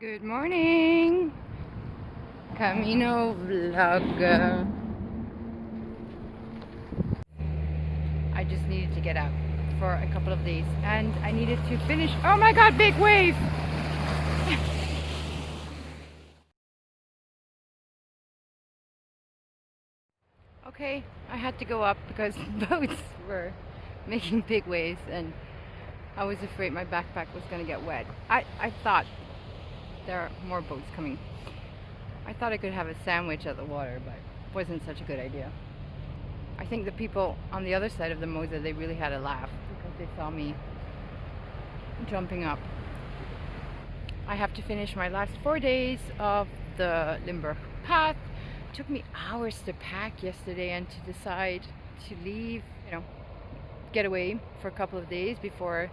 Good morning, Camino vlog. I just needed to get out for a couple of days and I needed to finish. Oh my god, big wave! Okay, I had to go up because boats were making big waves and I was afraid my backpack was gonna get wet. I thought there are more boats coming. I thought I could have a sandwich at the water, but it wasn't such a good idea. I think the people on the other side of the Mosa, they really had a laugh because they saw me jumping up. I have to finish my last 4 days of the Limburg path. It took me hours to pack yesterday and to decide to leave, get away for a couple of days before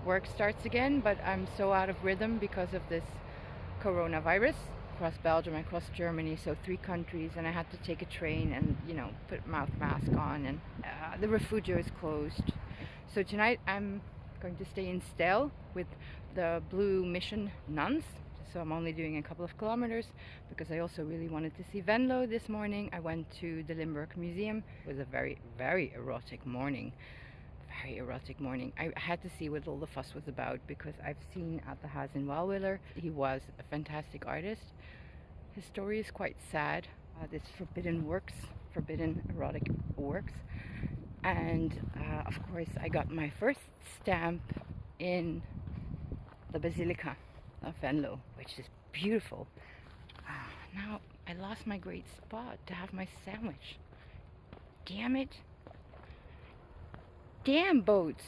work starts again, but I'm so out of rhythm because of this coronavirus. Across Belgium, across Germany, so 3 countries, and I had to take a train and put a mouth mask on, and the refugio is closed. So tonight I'm going to stay in Stijl with the Blue Mission nuns. So I'm only doing a couple of kilometers because I also really wanted to see Venlo this morning. I went to the Limburg Museum. It was a very, very erotic morning. Very erotic morning. I had to see what all the fuss was about because I've seen at the Haas in Walwiller. He was a fantastic artist. His story is quite sad. This forbidden erotic works. And of course I got my first stamp in the Basilica of Venlo, which is beautiful. Now I lost my great spot to have my sandwich. Damn it. Damn boats.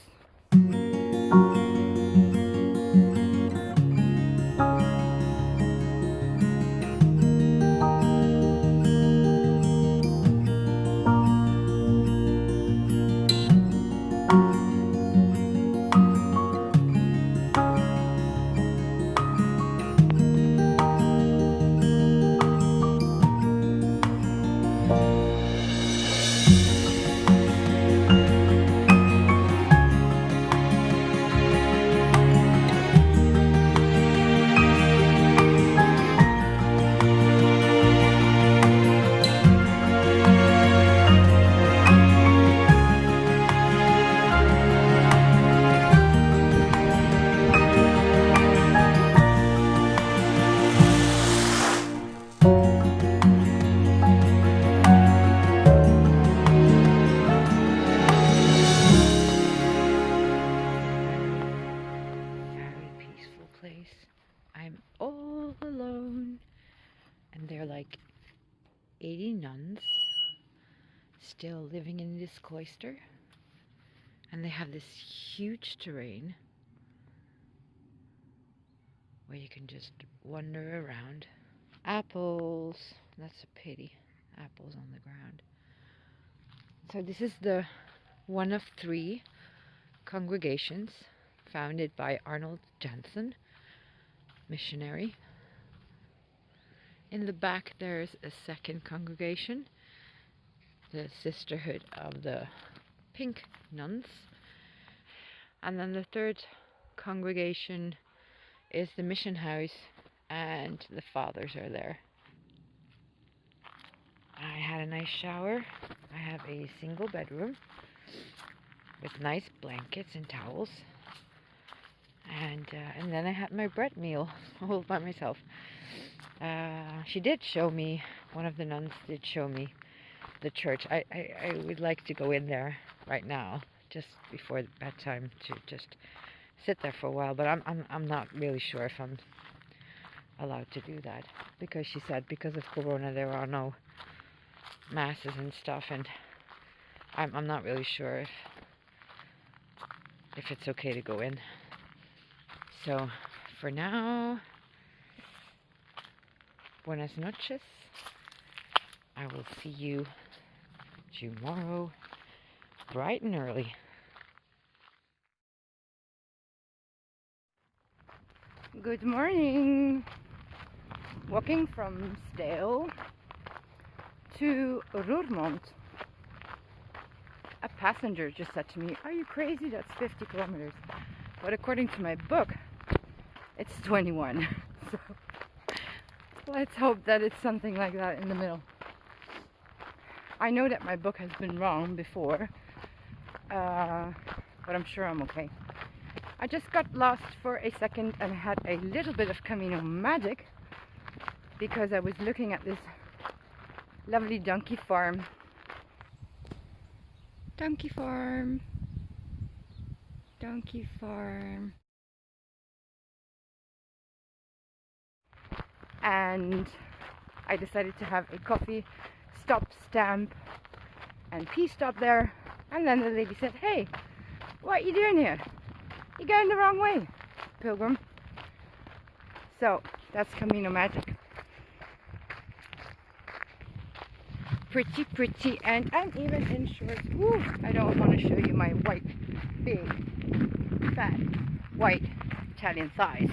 I'm all alone, and they're like 80 nuns still living in this cloister, and they have this huge terrain where you can just wander around. Apples, that's a pity. Apples on the ground. So this is the one of 3 congregations founded by Arnold Jansen, missionary. In the back there's a second congregation, the Sisterhood of the Pink Nuns, and then the 3rd congregation is the mission house, and the fathers are there. I had a nice shower. I have a single bedroom with nice blankets and towels, and then I had my bread meal all by myself. She did show me, one of the nuns did show me the church. I would like to go in there right now, just before bedtime, to just sit there for a while, but I'm not really sure if I'm allowed to do that, because she said because of Corona there are no masses and stuff, and I'm not really sure if it's okay to go in. So for now, buenas noches. I will see you tomorrow bright and early. Good morning. Walking from Stijl to Roermond. A passenger just said to me, "Are you crazy? That's 50 kilometers." But according to my book, it's 21. So Let's hope that it's something like that in the middle. I know that my book has been wrong before, but I'm sure I'm okay. I just got lost for a second and had a little bit of Camino magic because I was looking at this lovely donkey farm. Donkey farm. Donkey farm. And I decided to have a coffee stop, stamp, and pee stop there. And then the lady said, "Hey, what are you doing here? You're going the wrong way, pilgrim." So that's Camino magic. Pretty, pretty, and I'm even in shorts. Woo, I don't want to show you my white, big, fat, white Italian thighs.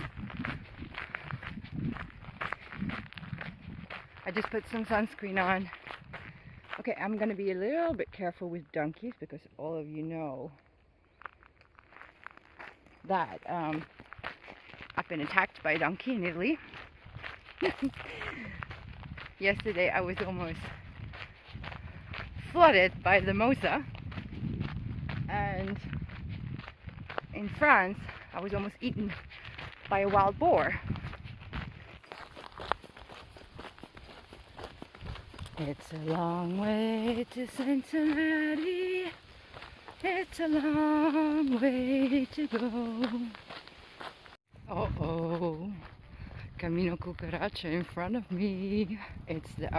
I just put some sunscreen on. Okay, I'm gonna be a little bit careful with donkeys because all of you know that I've been attacked by a donkey in Italy. Yesterday I was almost flooded by the Mosa, and in France I was almost eaten by a wild boar. It's a long way to Cincinnati. It's a long way to go. Uh-oh. Camino Cucaracha in front of me. It's the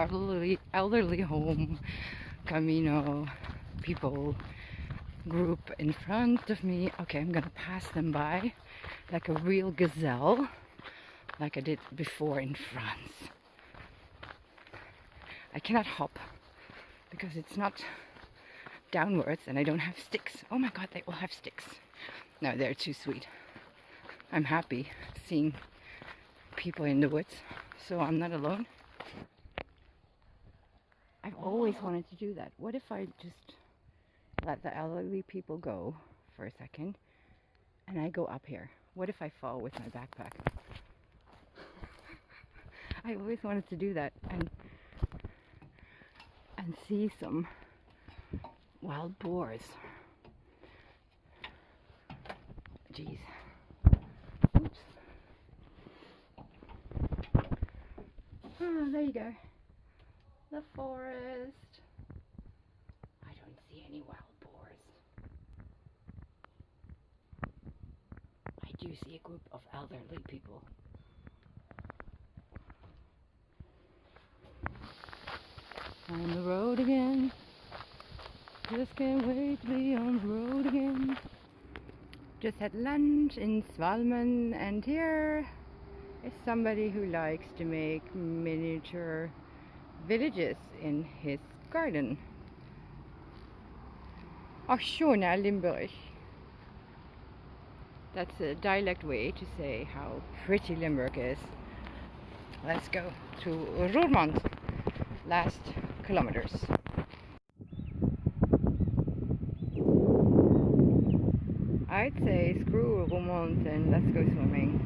elderly home Camino people group in front of me. Okay, I'm gonna pass them by like a real gazelle, like I did before in France. I cannot hop because it's not downwards and I don't have sticks. Oh my god, they all have sticks. No, they're too sweet. I'm happy seeing people in the woods, so I'm not alone. I've always wanted to do that. What if I just let the elderly people go for a second and I go up here? What if I fall with my backpack? I always wanted to do that and see some wild boars. Jeez. Oops. Oh, there you go. The forest. I don't see any wild boars. I do see a group of elderly people. On the road again. Just can't wait to be on the road again. Just had lunch in Svalman, and here is somebody who likes to make miniature villages in his garden. Ach, schöner Limburg. That's a dialect way to say how pretty Limburg is. Let's go to Roermond. Last kilometers. I'd say screw Roermond and let's go swimming.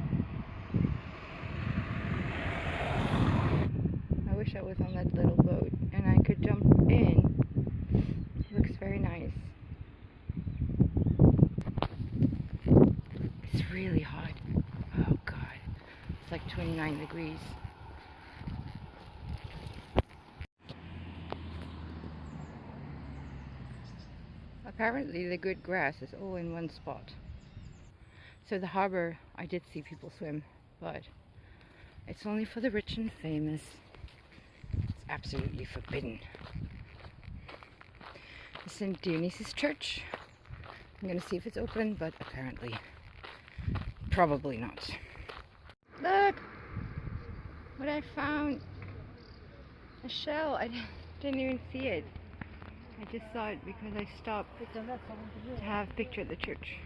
I wish I was on that little boat and I could jump in. It looks very nice. It's really hot. Oh god. It's like 29 degrees. Apparently the good grass is all in one spot. So the harbor, I did see people swim, but it's only for the rich and famous. It's absolutely forbidden. The St. Dionysius Church. I'm gonna see if it's open, but apparently, probably not. Look! What I found! A shell. I didn't even see it. I just saw it because I stopped to have a picture of the church.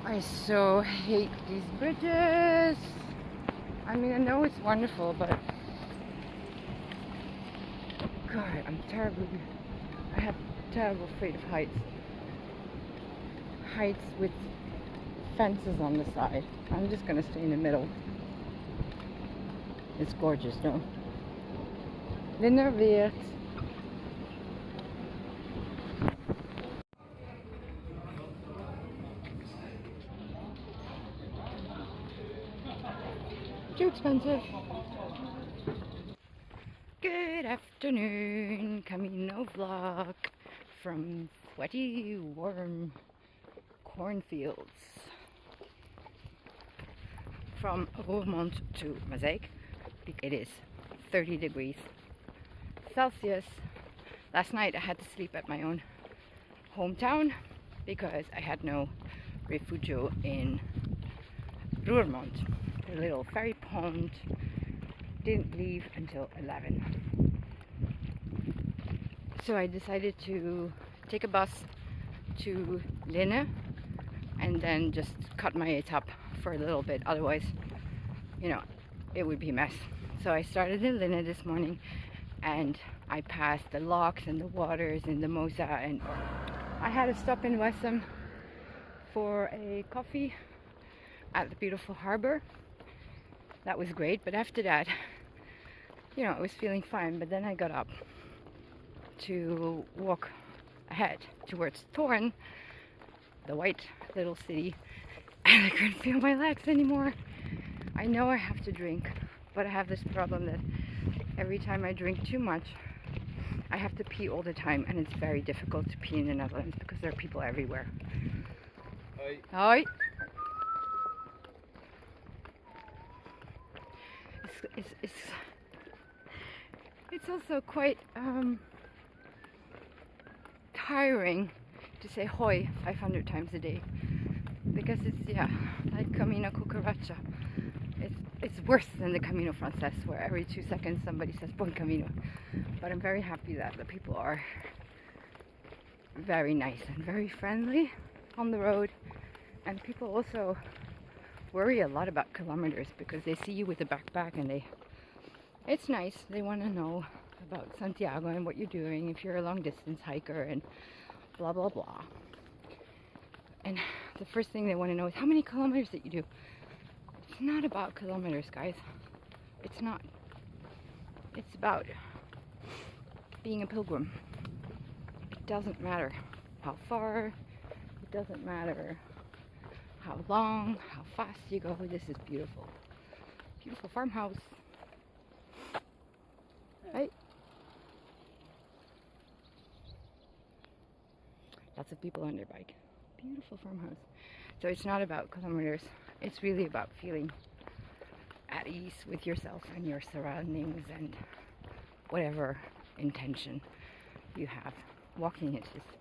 I so hate these bridges. I mean, I know it's wonderful, but God, I have terrible afraid of heights. Heights with fences on the side. I'm just gonna stay in the middle. It's gorgeous, no? Linnerweert. Too expensive. Good afternoon, Camino vlog from sweaty, warm cornfields. From Roermond to Maaseik, it is 30 degrees Celsius. Last night I had to sleep at my own hometown because I had no refugio in Roermond. The little ferry pond didn't leave until 11. So I decided to take a bus to Linne and then just cut my etape for a little bit. Otherwise, you know, it would be a mess. So I started in Linne this morning and I passed the locks and the waters and the Mosa, and I had to stop in Wessem for a coffee at the beautiful harbor. That was great, but after that, you know, I was feeling fine, but then I got up to walk ahead towards Thorn, the white little city, and I couldn't feel my legs anymore. I know I have to drink, but I have this problem that every time I drink too much, I have to pee all the time, and it's very difficult to pee in the Netherlands because there are people everywhere. Hoi. Hoi. It's also quite tiring to say hoi 500 times a day, because it's, yeah, like Camino Cucaracha. It's worse than the Camino Frances, where every 2 seconds somebody says Bon Camino. But I'm very happy that the people are very nice and very friendly on the road, and people also worry a lot about kilometers because they see you with a backpack and it's nice. They want to know about Santiago and what you're doing if you're a long distance hiker and blah blah blah. And the first thing they want to know is how many kilometers that you do. It's not about kilometers, guys. It's not. It's about being a pilgrim. It doesn't matter how far. It doesn't matter how long, how fast you go. This is beautiful. Beautiful farmhouse. Right? Lots of people on their bike. Beautiful farmhouse. So it's not about kilometers. It's really about feeling at ease with yourself and your surroundings and whatever intention you have. Walking is just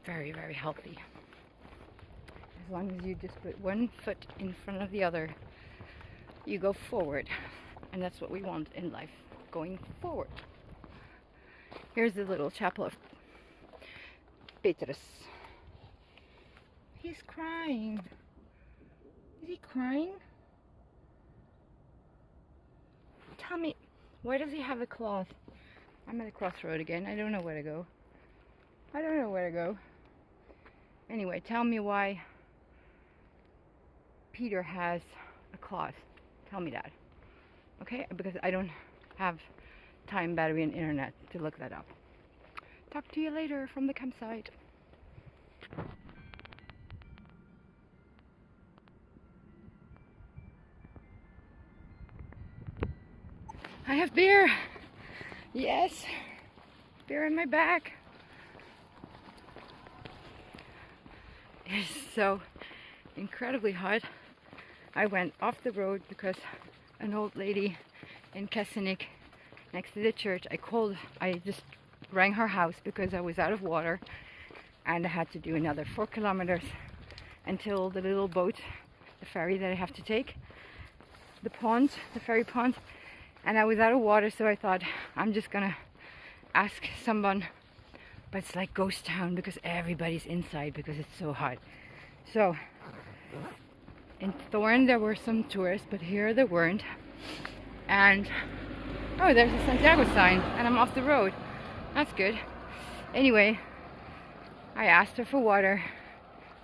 very, very healthy. As long as you just put one foot in front of the other, you go forward. And that's what we want in life, going forward. Here's the little chapel of Petrus. He's crying. Is he crying? Tell me, why does he have a cloth? I'm at a crossroad again. I don't know where to go. I don't know where to go. Anyway, tell me why Peter has a cloth. Tell me that. Okay? Because I don't have time, battery, and internet to look that up. Talk to you later from the campsite. I have beer. Yes. Beer in my back. It's so incredibly hot. I went off the road because an old lady in Kessenik next to the church, I just rang her house because I was out of water and I had to do another 4 kilometers until the little boat, the ferry that I have to take, the ferry pond, and I was out of water, so I thought I'm just gonna ask someone, but it's like ghost town because everybody's inside because it's so hot. So In Thorn there were some tourists, but here there weren't. And oh, there's a Santiago sign, and I'm off the road. That's good. Anyway, I asked her for water,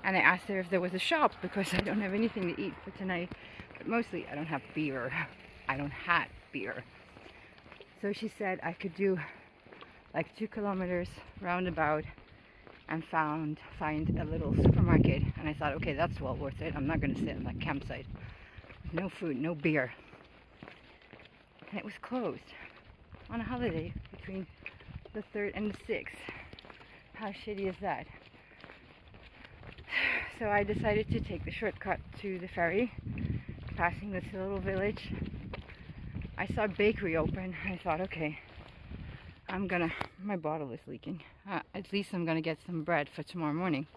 and I asked her if there was a shop because I don't have anything to eat for tonight. But mostly I don't have beer. I don't have beer. So she said I could do like 2 kilometers roundabout and find a little supermarket. And I thought, okay, that's well worth it. I'm not going to sit on that campsite with no food, no beer. And it was closed on a holiday between the 3rd and the 6th. How shitty is that? So I decided to take the shortcut to the ferry, passing this little village. I saw a bakery open. I thought, okay, my bottle is leaking. At least I'm gonna get some bread for tomorrow morning.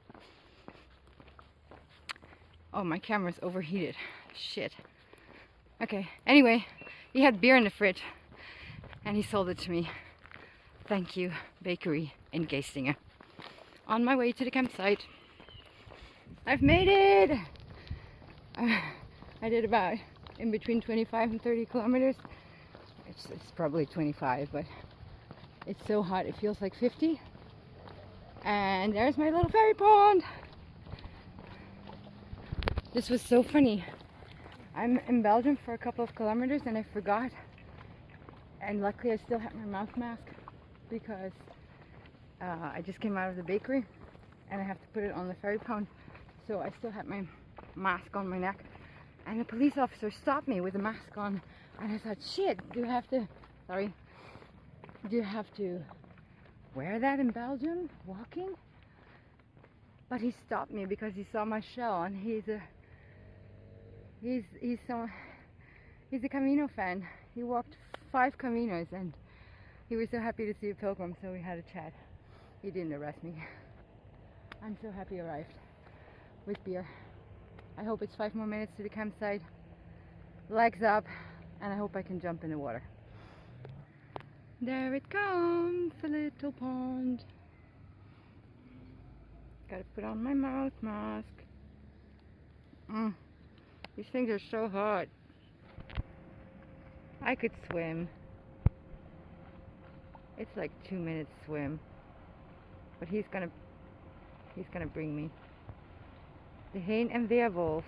Oh, my camera's overheated. Shit. Okay, anyway, he had beer in the fridge and he sold it to me. Thank you, bakery in Geestingen. On my way to the campsite. I've made it! I did about in between 25 and 30 kilometers. It's probably 25, but it's so hot it feels like 50. And there's my little ferry pond. This was so funny. I'm in Belgium for a couple of kilometers and I forgot. And luckily I still have my mouth mask because I just came out of the bakery and I have to put it on the ferry pond. So I still had my mask on my neck. And the police officer stopped me with a mask on. And I thought, shit, do you have to wear that in Belgium, walking? But he stopped me because he saw my shell, and he's a Camino fan. He walked 5 Caminos, and he was so happy to see a pilgrim, so we had a chat. He didn't arrest me. I'm so happy I arrived with beer. I hope it's 5 more minutes to the campsite. Legs up, and I hope I can jump in the water. There it comes, the little pond. Gotta put on my mouth mask. These things are so hot. I could swim. It's like 2 minutes swim. But he's gonna bring me. De heen en weer wolf.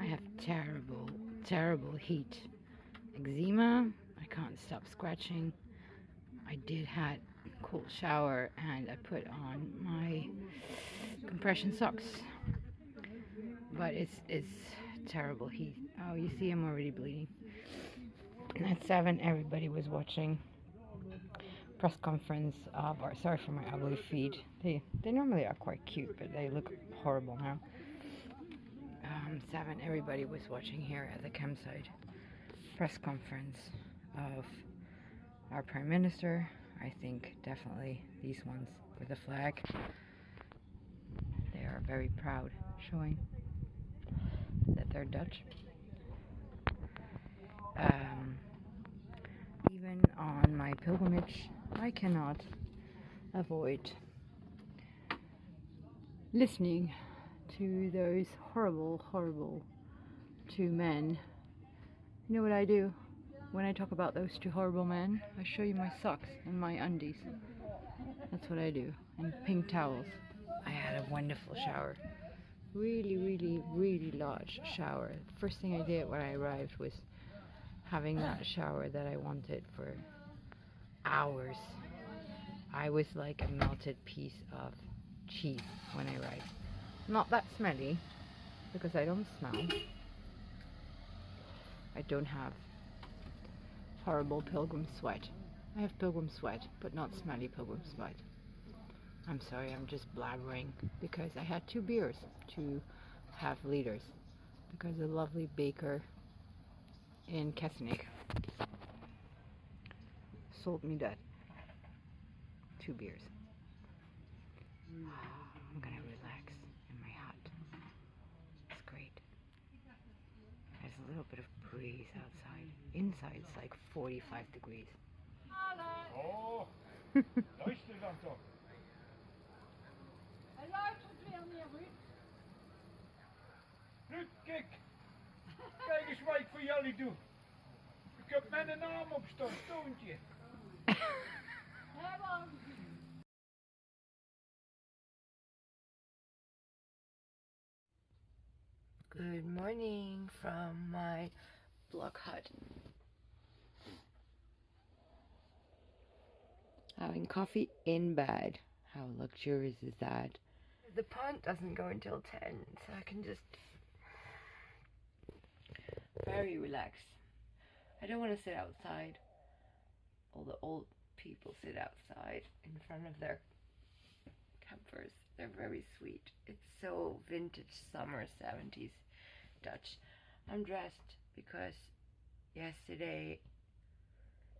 I have terrible heat. Eczema. I can't stop scratching. I did had a cold shower and I put on my compression socks. But it's terrible heat. Oh, you see I'm already bleeding. And at 7 everybody was watching press conference of our, sorry for my ugly feet. They normally are quite cute, but they look horrible now. 7 everybody was watching here at the campsite press conference of our Prime Minister. I think definitely these ones with the flag. They are very proud, showing that they're Dutch. Even on my pilgrimage, I cannot avoid listening to those horrible 2 men. You know what I do when I talk about those 2 horrible men? I show you my socks and my undies. That's what I do. And pink towels. I had a wonderful shower. Really large shower. First thing I did when I arrived was having that shower that I wanted for hours. I was like a melted piece of cheese when I arrived. Not that smelly, because I don't smell. I don't have horrible pilgrim sweat. I have pilgrim sweat, but not smelly pilgrim sweat. I'm sorry, I'm just blabbering, because I had 2 beers, 2 half-liters, because a lovely baker in Kessenik sold me that 2 beers. I'm gonna relax in my hut. It's great. There's a little bit of breeze outside. Inside it's like 45 degrees. Oh, luister dan toch. Hij luistert weer meer, Ruud. Ruud, kijk. Kijk eens wat ik voor jullie doe. Ik heb mijn naam op staan, Toontje. Hebben we al gezien. Good morning from my block hut. Having coffee in bed. How luxurious is that? The pond doesn't go until 10, so I can just very relaxed. I don't want to sit outside. All the old people sit outside in front of their campers. They're very sweet. It's so vintage summer 70s Dutch. I'm dressed because yesterday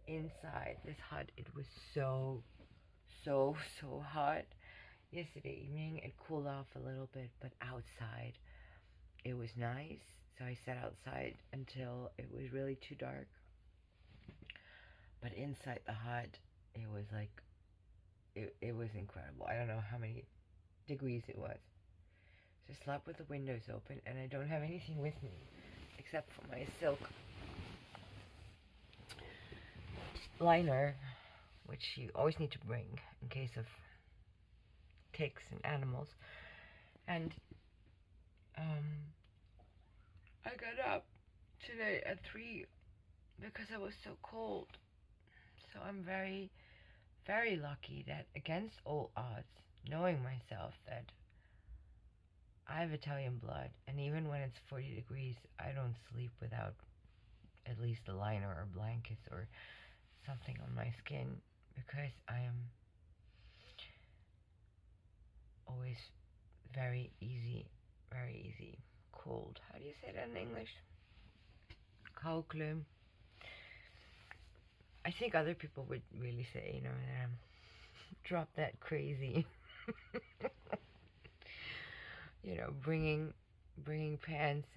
inside this hut it was so hot. Yesterday evening it cooled off a little bit, but outside it was nice. So I sat outside until it was really too dark. But inside the hut it was like it was incredible. I don't know how many degrees it was. So I slept with the windows open, and I don't have anything with me except for my silk liner, which you always need to bring in case of ticks and animals. And I got up today at 3 because I was so cold. So I'm very, very lucky that against all odds, knowing myself that I have Italian blood, and even when it's 40 degrees, I don't sleep without at least a liner or blankets or something on my skin, because I am always very easy cold. How do you say that in English? Koukleum. I think other people would really say, you know, that I'm drop that crazy. You know, bringing pants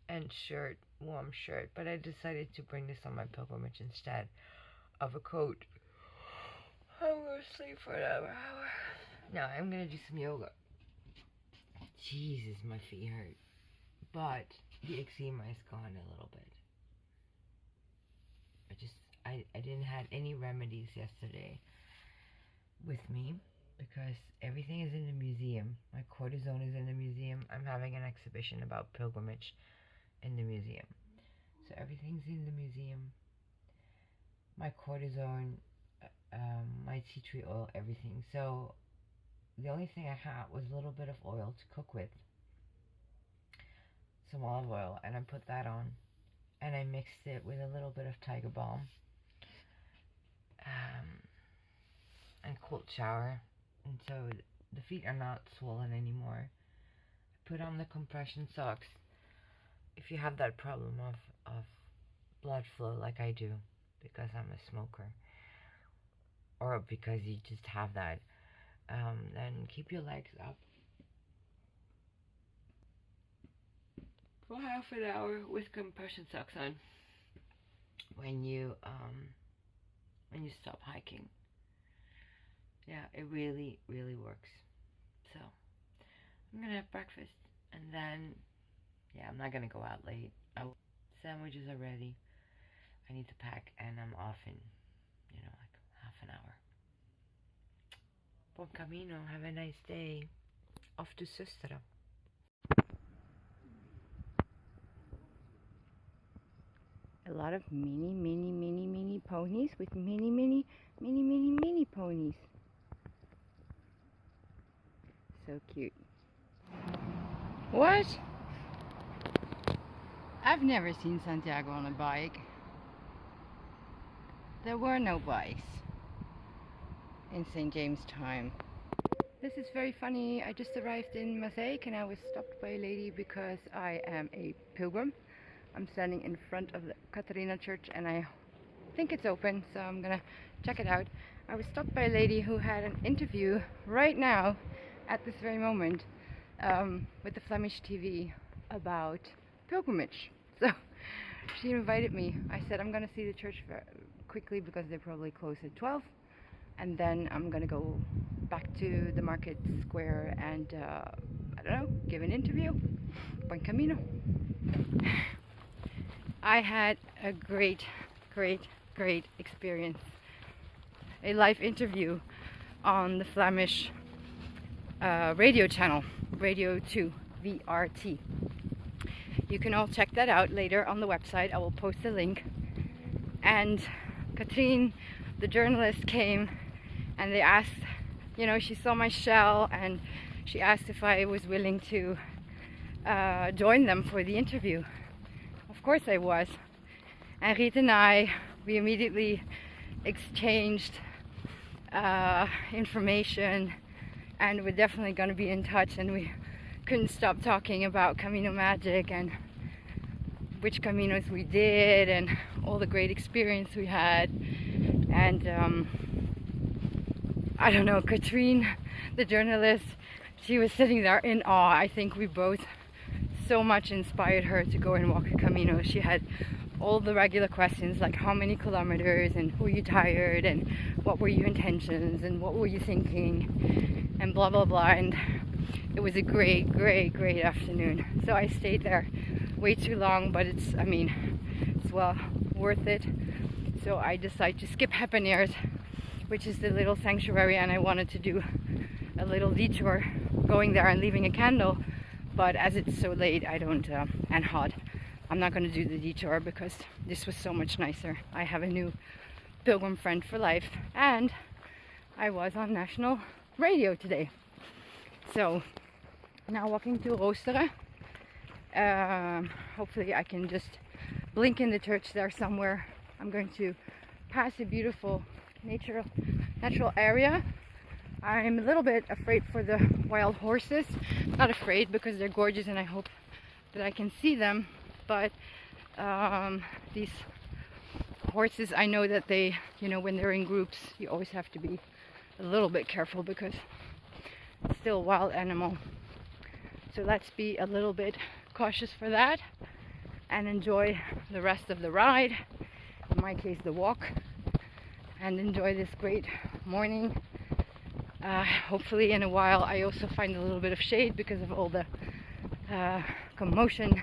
and shirt, warm shirt, but I decided to bring this on my pilgrimage instead of a coat. I'm gonna sleep for another hour. No, I'm gonna do some yoga. Jesus, my feet hurt, but the eczema is gone a little bit. I didn't have any remedies yesterday with me because everything is in the museum. My cortisone is in the museum. I'm having an exhibition about pilgrimage in the museum. So everything's in the museum. My cortisone, my tea tree oil, everything. So the only thing I had was a little bit of oil to cook with. Some olive oil, and I put that on. And I mixed it with a little bit of Tiger Balm. And cold shower. And so the feet are not swollen anymore. I put on the compression socks. If you have that problem of blood flow like I do, because I'm a smoker, or because you just have that, then keep your legs up for half an hour with compression socks on when you stop hiking. Yeah, it really works. So I'm gonna have breakfast, and then yeah, I'm not gonna go out late. Sandwiches are ready. I need to pack, and I'm off in, you know, like half an hour. Buon camino. Have a nice day. Off to Sustra. A lot of mini ponies with mini ponies. So cute. What? I've never seen Santiago on a bike. There were no bikes in St. James' time. This is very funny. I just arrived in Maaseik and I was stopped by a lady because I am a pilgrim. I'm standing in front of the Catharina Church and I think it's open, so I'm gonna check it out. I was stopped by a lady who had an interview right now, at this very moment, with the Flemish TV about pilgrimage. So she invited me. I said I'm gonna see the church quickly because they probably close at 12, and then I'm gonna go back to the market square and I don't know, give an interview. Buen camino. I had a great experience. A live interview on the Flemish radio channel, Radio 2, VRT. You can all check that out later on the website. I will post a link. And Katrien, the journalist, came and they asked, you know, she saw my shell and she asked if I was willing to join them for the interview. Of course I was. And Riet and I, we immediately exchanged information, and we're definitely going to be in touch, and we couldn't stop talking about Camino Magic and which Caminos we did and all the great experience we had. And I don't know, Katrien, the journalist, she was sitting there in awe. I think we both so much inspired her to go and walk a Camino. She had all the regular questions like how many kilometers and were you tired and what were your intentions and what were you thinking and blah blah blah. And it was a great afternoon. So I stayed there way too long, but it's well worth it. So I decided to skip Hapaneers, which is the little sanctuary, and I wanted to do a little detour going there and leaving a candle, but as it's so late I don't and hot, I'm not going to do the detour because this was so much nicer. I have a new pilgrim friend for life, and I was on national radio today. So now walking to Roosteren. Hopefully I can just blink in the church there somewhere. I'm going to pass a beautiful natural area. I'm a little bit afraid for the wild horses. Not afraid because they're gorgeous and I hope that I can see them. But these horses, I know that they, you know, when they're in groups, you always have to be a little bit careful because it's still a wild animal. So let's be a little bit cautious for that and enjoy the rest of the ride, in my case the walk, and enjoy this great morning. Hopefully in a while I also find a little bit of shade because of all the commotion.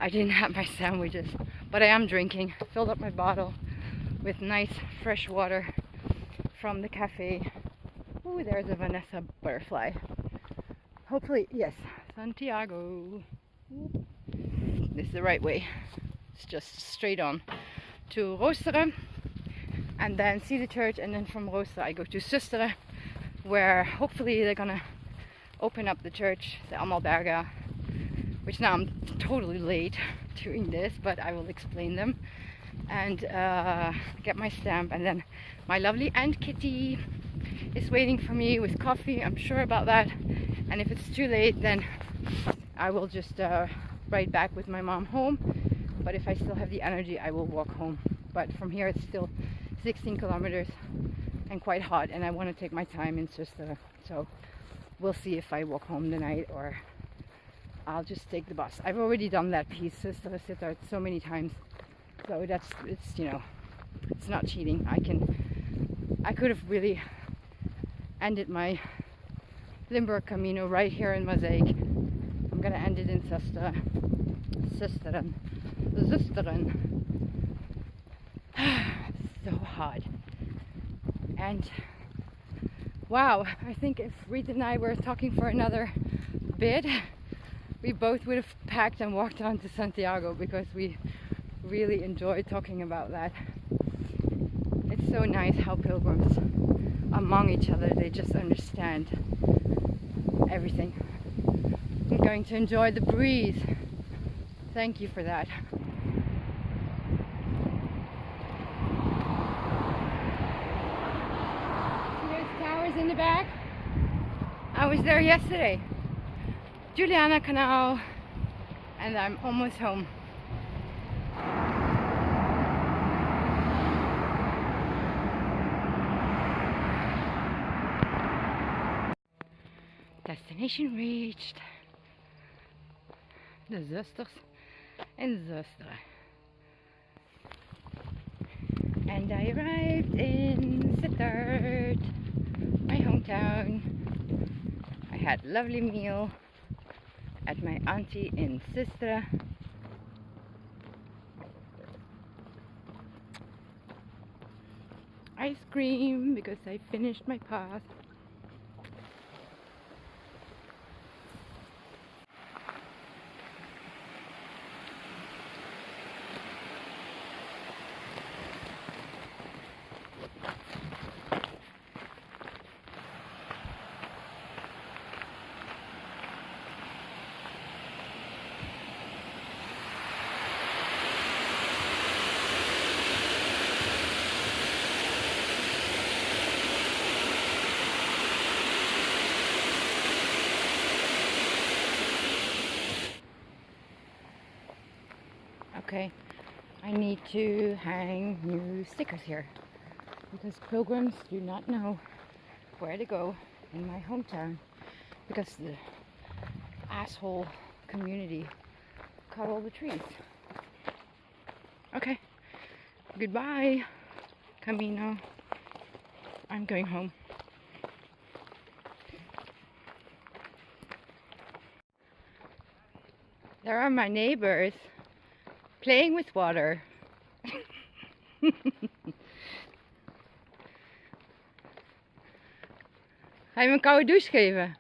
I didn't have my sandwiches, but I am drinking. Filled up my bottle with nice fresh water from the cafe. Ooh, there's a Vanessa butterfly. Hopefully, yes, Santiago. This is the right way. It's just straight on to Roosteren and then see the church, and then from Roosteren I go to Susteren, where hopefully they're gonna open up the church, the Amalberga, which now I'm totally late doing this, but I will explain them, and get my stamp, and then my lovely Aunt Kitty is waiting for me with coffee, I'm sure about that. And if it's too late, then I will just ride back with my mom home, but if I still have the energy I will walk home. But from here it's still 16 kilometers and quite hot, and I want to take my time in Susteren, so we'll see if I walk home tonight or I'll just take the bus. I've already done that piece, Susteren Sittard, so many times, so it's you know, it's not cheating. I could have really ended my Limburg Camino right here in Mosaic. I'm gonna end it in Susteren. So hot. And wow, I think if Riet and I were talking for another bit, we both would have packed and walked on to Santiago because we really enjoy talking about that. It's so nice how pilgrims among each other, they just understand everything. I'm going to enjoy the breeze. Thank you for that. There's towers in the back. I was there yesterday. Juliana Canal, and I'm almost home. Destination reached. De zusters en zusteren. And I arrived in Sittard, my hometown. I had a lovely meal at my auntie in Sistra. Ice cream because I finished my pass. Okay, I need to hang new stickers here because pilgrims do not know where to go in my hometown because the asshole community cut all the trees. Okay, goodbye, Camino. I'm going home. There are my neighbors playing with water. Ga je me een koude douche geven?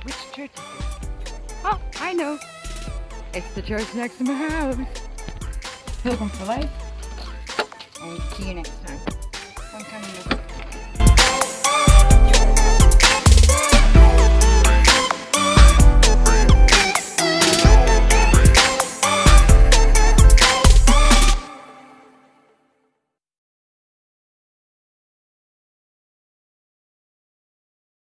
Which church is this? Oh, I know. It's the church next to my house. Pilgrim for Life. And see you next time. I'm coming